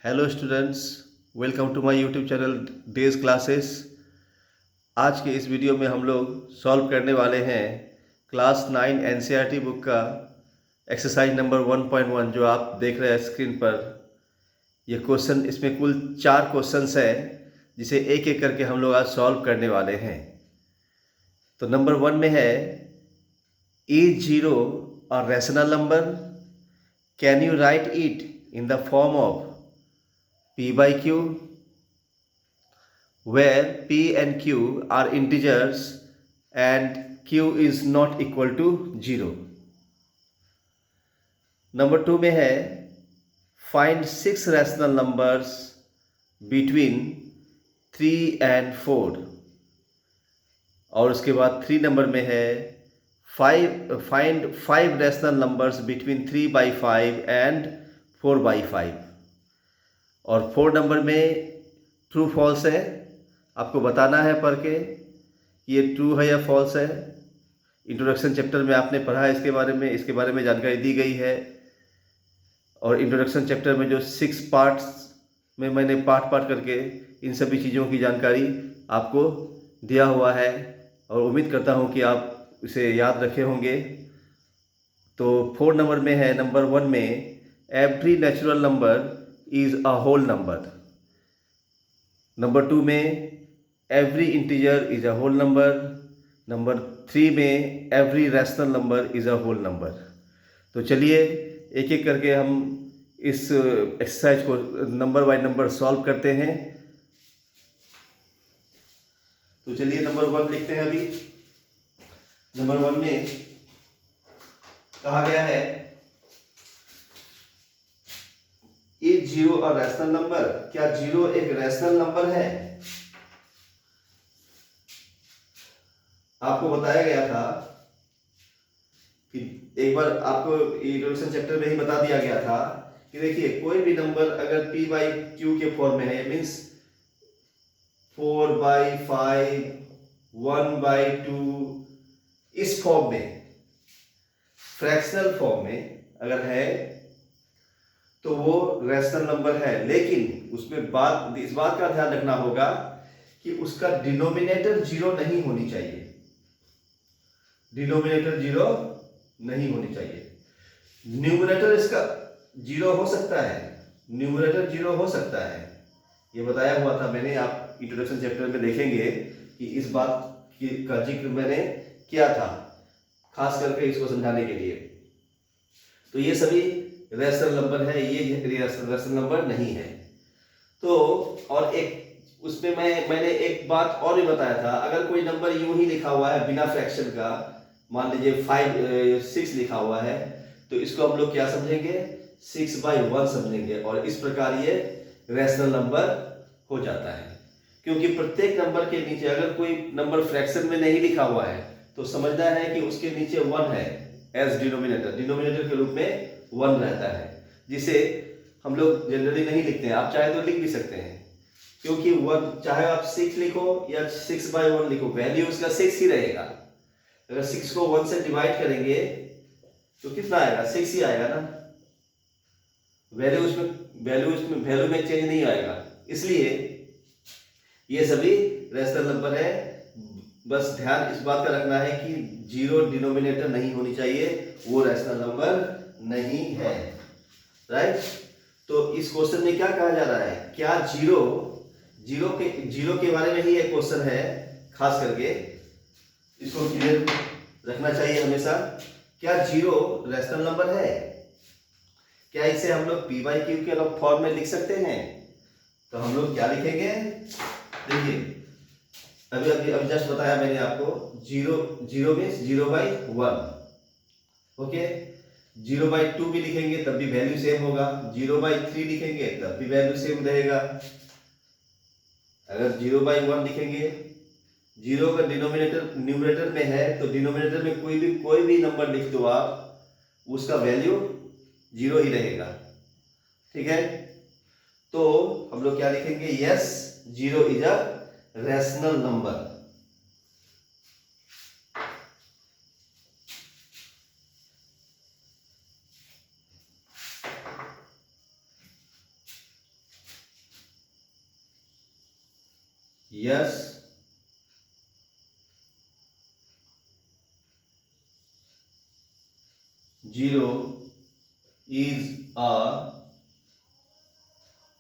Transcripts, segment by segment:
Hello students, welcome to my YouTube channel days classes. आज के इस वीडियो में हम लोग सॉल्व करने वाले हैं क्लास 9 एनसीईआरटी बुक का एक्सरसाइज नंबर 1.1 जो आप देख रहे हैं स्क्रीन पर। ये क्वेश्चन, इसमें कुल 4 क्वेश्चंस हैं जिसे एक एक करके हम लोग आज सॉल्व करने वाले हैं। तो नंबर 1 में है, is zero a rational number? Can you right it in the form of P by Q, where P and Q are integers and Q is not equal to 0. Number 2 में है, find 6 rational numbers between 3 and 4, और उसके बाद 3 number में है, find 5 rational numbers between 3 by 5 and 4 by 5, और 4 number में true false है, आपको बताना है पढ़ के कि ये ट्रू है या फॉल्स है। इंट्रोडक्शन चैप्टर में आपने पढ़ा है इसके बारे में जानकारी दी गई है। और इंट्रोडक्शन चैप्टर में जो 6 पार्ट्स में मैंने पार्ट करके इन सभी चीज़ों की जानकारी आपको दिया हुआ है, और उम्मीद करता हूँ कि आप इसे याद रखे होंगे। तो 4 नंबर में है, नंबर 1 में, every natural number is a whole number. Number 2 में, every integer is a whole number. Number 3 में, every rational number is a whole number. तो चलिए एक एक करके हम इस एक्सरसाइज को नंबर बाय नंबर सॉल्व करते हैं। तो चलिए नंबर 1 लिखते हैं अभी। नंबर 1 में कहा गया है, is zero a rational number? क्या जीरो एक रैशनल नंबर है? आपको बताया गया था कि एक बार आपको इंट्रोडक्शन चैप्टर में ही बता दिया गया था कि देखिए, कोई भी नंबर अगर p बाई क्यू के फॉर्म में है, मीन्स 4 बाई 5, 1 बाई 2, इस फॉर्म में, फ्रैक्शनल फॉर्म में अगर है तो वो रैशनल नंबर है। लेकिन उसमें इस बात का ध्यान रखना होगा कि उसका डिनोमिनेटर जीरो नहीं होनी चाहिए। डिनोमिनेटर जीरो नहीं होनी चाहिए। न्यूमरेटर इसका जीरो हो सकता है, न्यूमरेटर जीरो हो सकता है, ये बताया हुआ था मैंने। आप इंट्रोडक्शन चैप्टर में देखेंगे कि इस बात का जिक्र मैंने किया था, खास करके इसको समझाने के लिए। तो ये सभी रैशनल नंबर है, ये रैशनल नंबर नहीं है। तो और एक उसमें मैंने एक बात और भी बताया था, अगर कोई नंबर यूं ही लिखा हुआ है बिना फ्रैक्शन का, मान लीजिए 6 लिखा हुआ है, तो इसको हम लोग क्या समझेंगे? 6/1 समझेंगे, और इस प्रकार ये रैशनल नंबर हो जाता है। क्योंकि प्रत्येक नंबर के नीचे अगर कोई नंबर फ्रैक्शन में नहीं लिखा हुआ है तो समझना है कि उसके नीचे 1 है एज डिनोमिनेटर के रूप में 1 रहता है, जिसे हम लोग जनरली नहीं लिखते हैं। आप चाहे तो लिख भी सकते हैं, क्योंकि 1, चाहे आप 6 लिखो या 6/1 लिखो, वैल्यू उसका 6 ही रहेगा। अगर 6 को 1 से डिवाइड करेंगे तो कितना आएगा? 6 ही आएगा ना। वैल्यू में चेंज नहीं आएगा। इसलिए ये सभी रैशनल नंबर है। बस ध्यान इस बात का रखना है कि जीरो डिनोमिनेटर नहीं होनी चाहिए, वो रैशनल नंबर नहीं है। राइट? तो इस क्वेश्चन में क्या कहा जा रहा है? क्या जीरो के बारे में ही एक क्वेश्चन है, खास करके इसको क्लियर रखना चाहिए हमेशा। क्या जीरो रैशनल नंबर है? क्या इसे हम लोग p बाई क्यू के फॉर्म में लिख सकते हैं? तो हम लोग क्या लिखेंगे? देखिए, अभी जस्ट बताया मैंने आपको, जीरो मीन्स 0/1। ओके, 0/2 भी लिखेंगे तब भी वैल्यू सेम होगा, 0/3 लिखेंगे तब भी वैल्यू सेम रहेगा। अगर 0/1 लिखेंगे, जीरो का डिनोमिनेटर न्यूमरेटर में है तो डिनोमिनेटर में कोई भी नंबर लिख दो आप, उसका वैल्यू जीरो ही रहेगा। ठीक है? तो हम लोग क्या लिखेंगे? Yes, zero is a rational number. Yes, zero is a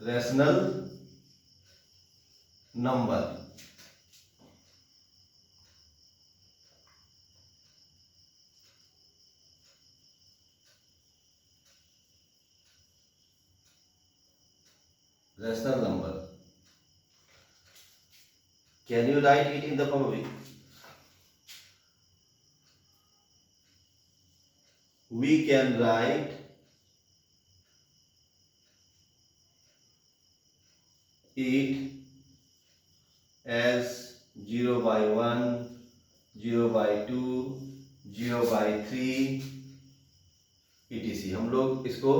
rational number. Rational number, can you right it in the following? We can write it as 0/1, 0/2, 0/3 etc. हम लोग इसको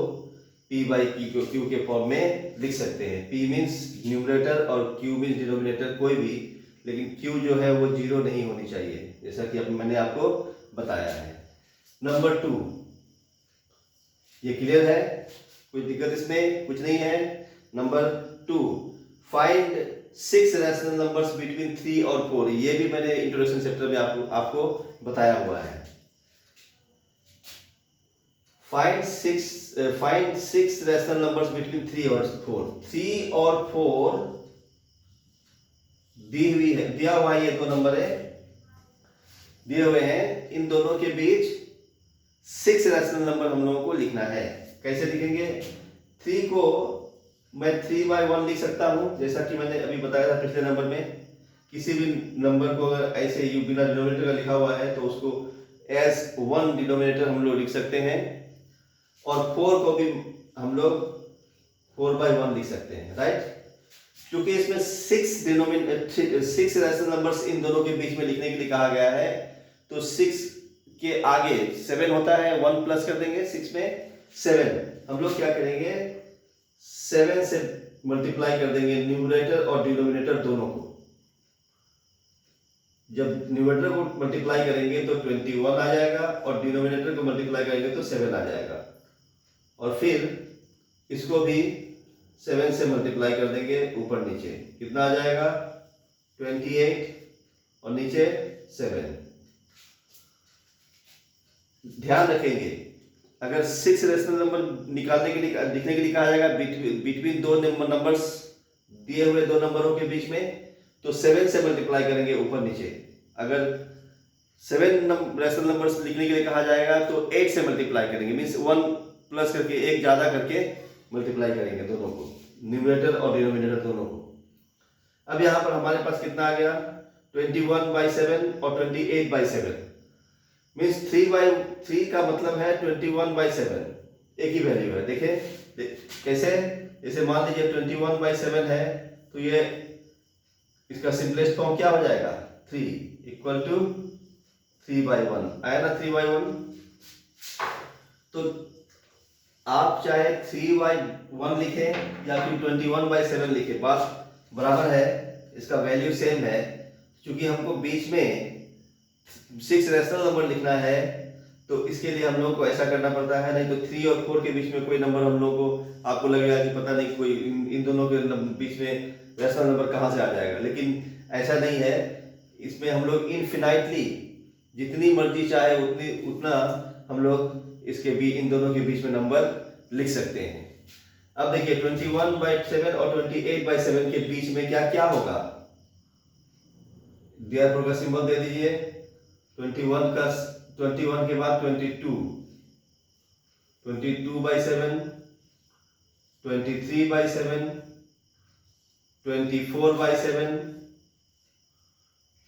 P/Q के फॉर्म में लिख सकते हैं। P मीन्स न्यूमरेटर और Q means denominator, कोई भी, लेकिन Q जो है वो जीरो नहीं होनी चाहिए, जैसा कि मैंने आपको बताया है। नंबर 2, ये क्लियर है? कोई दिक्कत इसमें कुछ नहीं है। Number 2, find 6 rational numbers between 3 और 4। ये भी मैंने इंट्रोडक्शन चैप्टर में आपको बताया हुआ है। Find six rational numbers between 3 और 4। 3 और 4 दिया हुआ ये दो नंबर है, दिए हुए हैं, इन दोनों के बीच 6 रैशनल नंबर हम लोगों को लिखना है। कैसे लिखेंगे? 3 को मैं 3/1 लिख सकता हूं, जैसा कि मैंने अभी बताया था पिछले नंबर में। किसी भी नंबर को अगर ऐसे ही बिना डिनोमिनेटर का लिखा हुआ है तो उसको एज 1 डिनोमिनेटर हम लोग लिख सकते हैं, और 4 को भी हम लोग 4/1 लिख सकते हैं, राइट? क्योंकि इसमें 6 रैशनल नंबर्स इन दोनों के बीच में लिखने के लिए कहा गया है, तो 6 के आगे 7 होता है, 1 प्लस कर देंगे 6 में 7। हम लोग क्या करेंगे? 7 से मल्टीप्लाई कर देंगे न्यूमरेटर और डिनोमिनेटर दोनों को। जब न्यूमरेटर को मल्टीप्लाई करेंगे तो 21 आ जाएगा, और डिनोमिनेटर को मल्टीप्लाई करेंगे तो 7 आ जाएगा, और फिर इसको भी 7 से मल्टीप्लाई कर देंगे ऊपर नीचे। कितना आ जाएगा? 28, और नीचे 7। ध्यान रखेंगे, अगर 6 रैशनल नंबर निकालने के लिए लिखने के लिए कहा जाएगा बिटवीन दो नंबर्स, दिए हुए दो नंबरों के बीच में, तो 7 से मल्टीप्लाई करेंगे ऊपर नीचे। अगर 7 रैशनल नंबर्स लिखने के लिए कहा जाएगा तो 8 से मल्टीप्लाई करेंगे, मीन्स 1 प्लस करके, एक ज्यादा करके मल्टीप्लाई करेंगे दोनों को, न्यूमरेटर और डिनोमिनेटर दोनों को। अब यहां पर हमारे पास कितना आ गया? 21/7 और 28/7, मीन्स 3/3 का मतलब है 21/7, एक ही वैल्यू है। देखें कैसे? जैसे मान लीजिए 21/7 है, तो ये इसका सिंपलेस्ट फॉर्म क्या हो जाएगा? 3 इक्वल टू 3/1 आया ना, 3/1। तो आप चाहे 3/1 लिखें या फिर 21/7 लिखें, बात बराबर है, इसका वैल्यू सेम है। क्योंकि हमको बीच में 6 रैशनल नंबर लिखना है, तो इसके लिए हम लोग को ऐसा करना पड़ता है, नहीं तो 3 और 4 के बीच में कोई नंबर हम लोग को, आपको लगेगा कि पता नहीं कोई इन दोनों के बीच में रैशनल नंबर कहाँ से आ जाएगा, लेकिन ऐसा नहीं है। इसमें हम लोग इनफिनाइटली जितनी मर्जी चाहे उतना हम लोग इसके बीच, इन दोनों के बीच में नंबर लिख सकते हैं। अब देखिए 21/7 और 28/7 के बीच में क्या क्या होगा? therefore का सिंबल दे दीजिए। 21 के बाद 22, 22/7, 23/7, 24/7,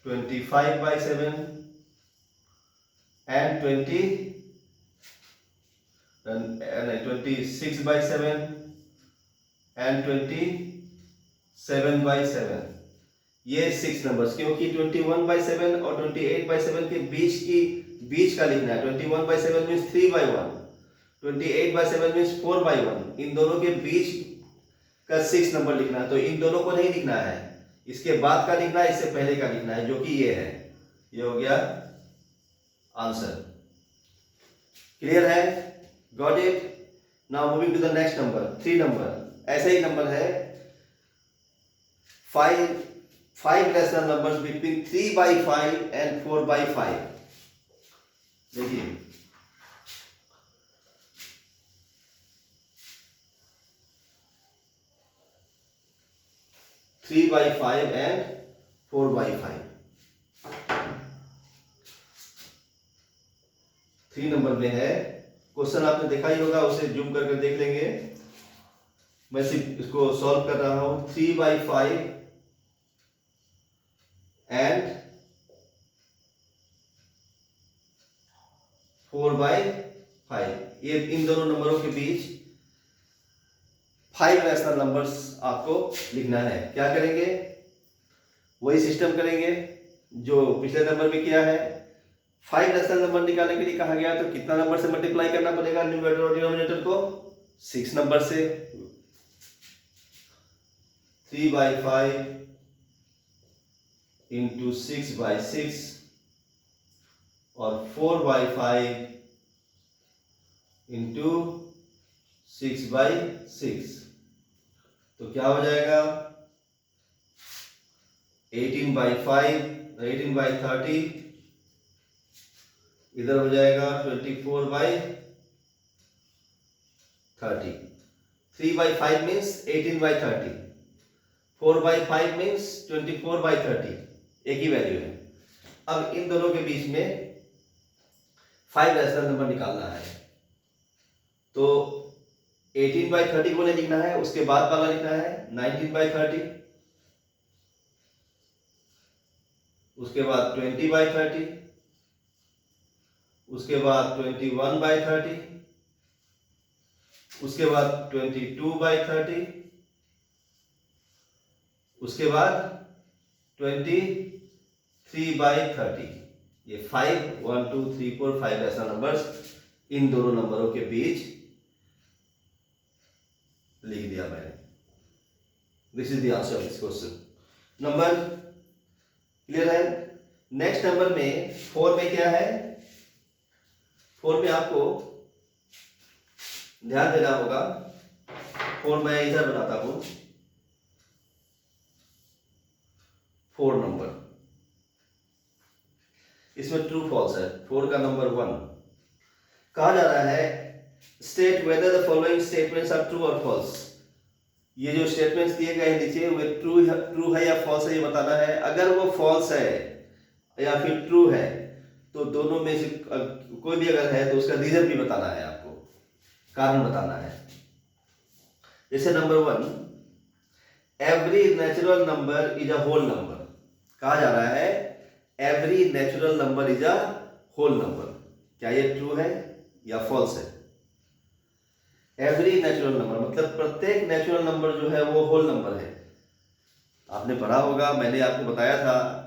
25/7 and 26/7 and 27/7। ये 6 नंबर्स, क्योंकि 21/7 और 28/7 के बीच का लिखना है। 21/7 मीन्स 3/1, 28/7 मीन्स 4/1। इन दोनों के बीच का 6 नंबर लिखना है, तो इन दोनों को नहीं लिखना है, इसके बाद का लिखना है, इससे पहले का लिखना है, जो कि ये है। ये हो गया आंसर। क्लियर है? Got it? Now moving to the next number, 3 number. ऐसा ही नंबर है 5 रैशनल नंबर्स बिटवीन 3/5 एंड 4/5। देखिए 3/5 एंड 4/5। 3 नंबर में है। क्वेश्चन आपने देखा ही होगा, उसे जूम करके देख लेंगे। मैं सिर्फ इसको सॉल्व कर रहा हूं। 3/5 एंड 4/5, ये इन दोनों नंबरों के बीच 5 रैशनल नंबर्स आपको लिखना है। क्या करेंगे? वही सिस्टम करेंगे जो पिछले नंबर में किया है। 5 रैशनल नंबर निकालने के लिए कहा गया, तो कितना नंबर से मल्टीप्लाई करना पड़ेगा न्यूमरेटर और डिनोमिनेटर को? 6 नंबर से। 3/5 इंटू 6/6 और 4/5 इंटू 6/6, तो क्या हो जाएगा? 18/5, 18/30, इधर हो जाएगा 24/30। 3/5 मीन्स 18/30, 4/5 मीन्स 24/30, एक ही वैल्यू है। अब इन दोनों के बीच में 5 रैशनल नंबर निकालना है, तो 18/30 को नहीं लिखना है, उसके बाद वाला लिखना है 19/30, उसके बाद 20/30, उसके बाद 21/30, उसके बाद 22/30, उसके बाद 23/30। ये 5, 1, 2, 3, 4, 5 ऐसा नंबर्स इन दोनों नंबरों के बीच लिख दिया मैंने। This is the answer of this question. Number clear है? नेक्स्ट नंबर में 4 में क्या है? 4 में आपको ध्यान देना होगा। 4 मैं इधर बनाता हूं। 4 नंबर, इसमें ट्रू फॉल्स है। 4 का नंबर 1 कहा जा रहा है state whether the following statements are true और फॉल्स। ये जो स्टेटमेंट्स दिए गए हैं नीचे, वे ट्रू है या फॉल्स है ये बताना है। अगर वो फॉल्स है या फिर ट्रू है, तो दोनों में से कोई भी अगर है तो उसका रीजन भी बताना है, आपको कारण बताना है। जैसे number 1, every natural number is a whole number. कहा जा रहा है every natural number is a whole number. क्या ये ट्रू है या फॉल्स है? एवरी नेचुरल नंबर मतलब प्रत्येक नेचुरल नंबर जो है वो होल नंबर है। आपने पढ़ा होगा, मैंने आपको बताया था,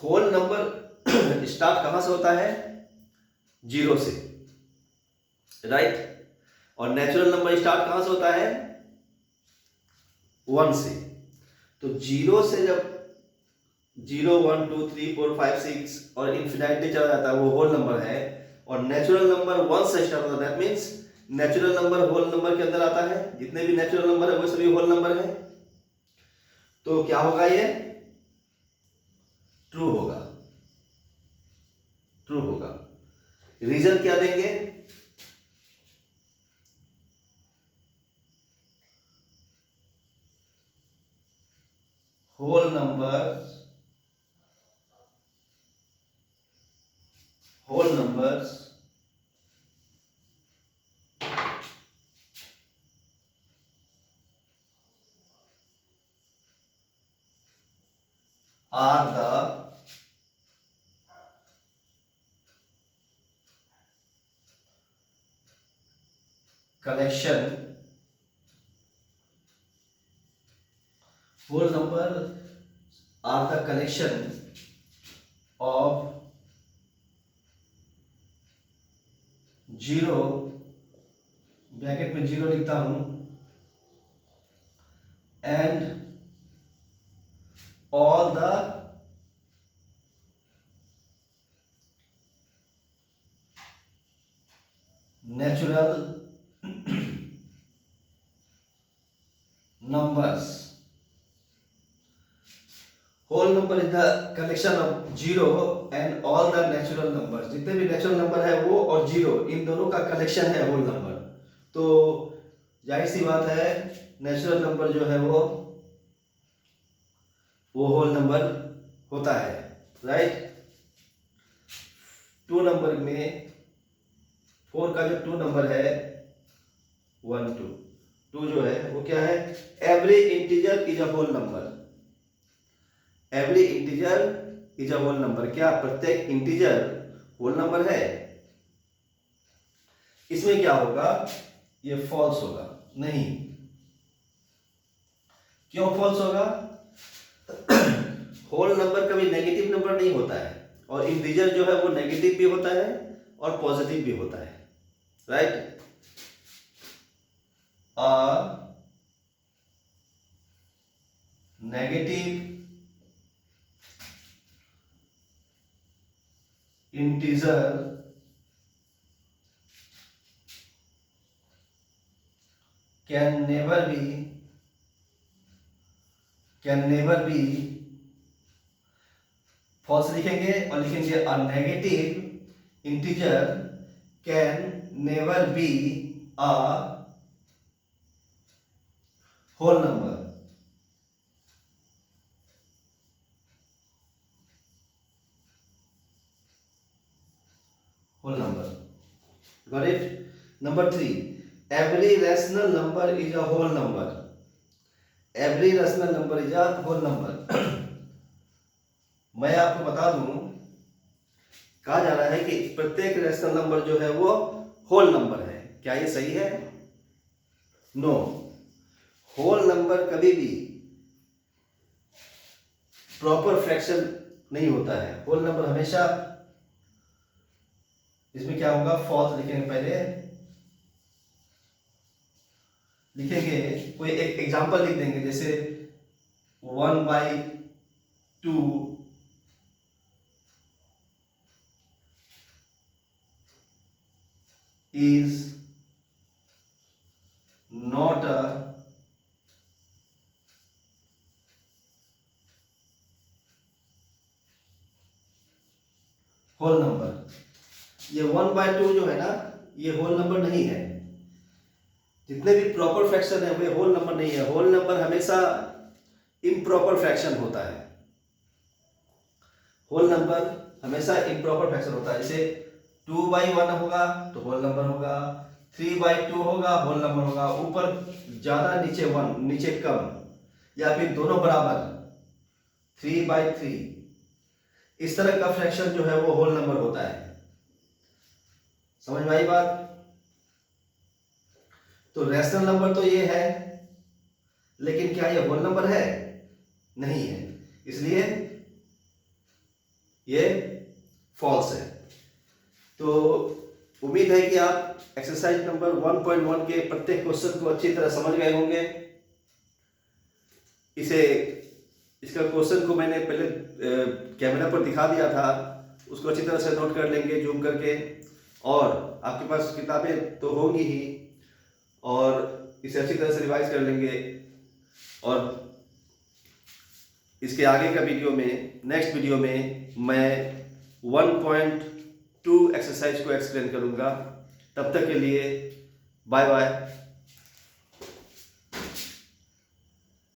होल नंबर स्टार्ट कहां से होता है? 0 से, राइट। और नेचुरल नंबर स्टार्ट कहां से होता है? 1 से। तो 0 से जब 0, 1, 2, 3, 4, 5, 6 और इन्फिनिटी चला जाता है, वो होल नंबर है। और नेचुरल नंबर 1 से स्टार्ट होता है, that means natural number whole number के अंदर आता है। जितने भी नेचुरल नंबर है वो सभी होल नंबर है। तो क्या होगा? ये ट्रू होगा, ट्रू होगा। रीजन क्या देंगे? Whole numbers are the collection, whole number are the collection of 0, bracket में 0 लिखता हूं, and all the natural numbers whole number is the collection of zero and all the natural number. जितने भी natural number है वो और zero, इन दोनों का कलेक्शन है होल नंबर। तो जाहिर सी बात है नेचुरल नंबर जो है वो होल नंबर होता है, राइट। 2 नंबर में 4 का जो 2 नंबर है 1 2 2 जो है वो क्या है, every integer is a whole number. Every integer is a whole number. क्या प्रत्येक इंटीजर होल नंबर है? इसमें क्या होगा, ये फॉल्स होगा। नहीं, क्यों फॉल्स होगा? होल नंबर कभी नेगेटिव नंबर नहीं होता है, और इंटीजर जो है वो नेगेटिव भी होता है और पॉजिटिव भी होता है, right. Negative integer can never be false लिखेंगे और लिखेंगे a negative integer can never be a whole number. Whole number, got it. Number 3, every rational number is a whole number. Every rational number is a whole number. मैं आपको बता दूं, कहा जा रहा है कि प्रत्येक रैशनल नंबर जो है वो होल नंबर है। क्या ये सही है? नो, होल नंबर कभी भी प्रॉपर फ्रैक्शन नहीं होता है। होल नंबर हमेशा, इसमें क्या होगा, फॉल्स लिखेंगे। पहले लिखेंगे, कोई एक एग्जांपल लिख देंगे, जैसे 1/2 is not a whole number. ये 1/2 जो है ना, ये होल नंबर नहीं है। जितने भी प्रॉपर फ्रैक्शन है वे होल नंबर नहीं है। होल नंबर हमेशा इम्प्रॉपर फ्रैक्शन होता है। होल नंबर हमेशा इम्प्रॉपर फ्रैक्शन होता है। जैसे 2/1 होगा तो होल नंबर होगा, 3/2 होगा होल नंबर होगा, ऊपर ज्यादा नीचे 1 नीचे कम, या फिर दोनों बराबर 3/3, इस तरह का फ्रैक्शन जो है वो होल नंबर होता है। समझ में आई बात? तो रैशनल नंबर तो ये है, लेकिन क्या ये होल नंबर है? नहीं है, इसलिए ये फॉल्स है। तो उम्मीद है कि आप एक्सरसाइज नंबर 1.1 के प्रत्येक क्वेश्चन को अच्छी तरह समझ गए होंगे। इसका क्वेश्चन को मैंने पहले कैमरा पर दिखा दिया था, उसको अच्छी तरह से नोट कर लेंगे जूम करके। और आपके पास किताबें तो होंगी ही, और इसे अच्छी तरह से रिवाइज कर लेंगे। और इसके आगे का वीडियो में, नेक्स्ट वीडियो में मैं 1.2 एक्सरसाइज को एक्सप्लेन करूंगा। तब तक के लिए बाय बाय।